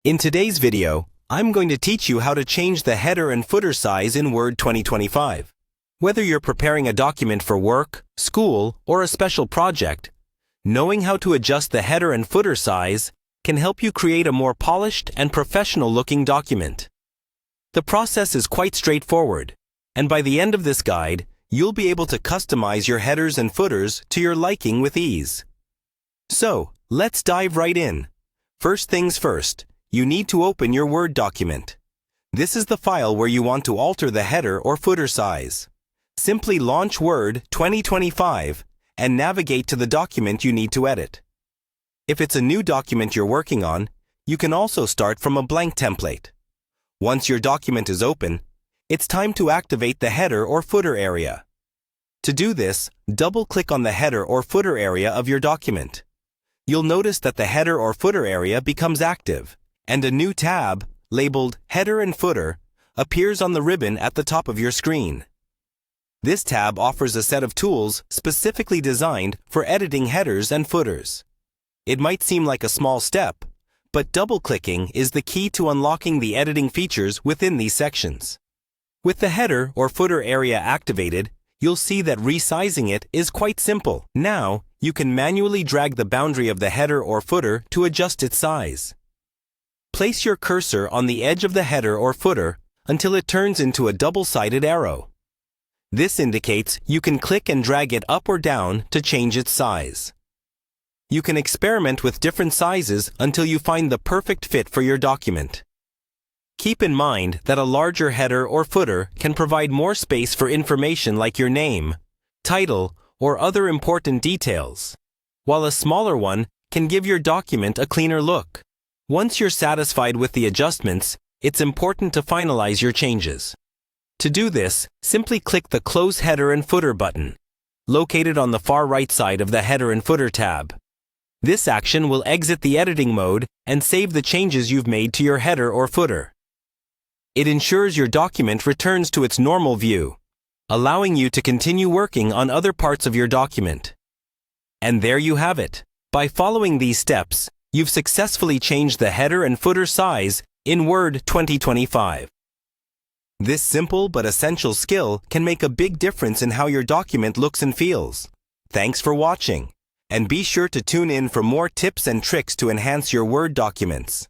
In today's video, I'm going to teach you how to change the header and footer size in Word 2025. Whether you're preparing a document for work, school, or a special project, knowing how to adjust the header and footer size can help you create a more polished and professional-looking document. The process is quite straightforward, and by the end of this guide, you'll be able to customize your headers and footers to your liking with ease. So, let's dive right in. First things first, you need to open your Word document. This is the file where you want to alter the header or footer size. Simply launch Word 2025 and navigate to the document you need to edit. If it's a new document you're working on, you can also start from a blank template. Once your document is open, it's time to activate the header or footer area. To do this, double-click on the header or footer area of your document. You'll notice that the header or footer area becomes active, and a new tab, labeled Header and Footer, appears on the ribbon at the top of your screen. This tab offers a set of tools specifically designed for editing headers and footers. It might seem like a small step, but double-clicking is the key to unlocking the editing features within these sections. With the header or footer area activated, you'll see that resizing it is quite simple. Now, you can manually drag the boundary of the header or footer to adjust its size. Place your cursor on the edge of the header or footer until it turns into a double-sided arrow. This indicates you can click and drag it up or down to change its size. You can experiment with different sizes until you find the perfect fit for your document. Keep in mind that a larger header or footer can provide more space for information like your name, title, or other important details, while a smaller one can give your document a cleaner look. Once you're satisfied with the adjustments, it's important to finalize your changes. To do this, simply click the Close Header and Footer button, located on the far right side of the Header and Footer tab. This action will exit the editing mode and save the changes you've made to your header or footer. It ensures your document returns to its normal view, allowing you to continue working on other parts of your document. And there you have it. By following these steps, you've successfully changed the header and footer size in Word 2025. This simple but essential skill can make a big difference in how your document looks and feels. Thanks for watching, and be sure to tune in for more tips and tricks to enhance your Word documents.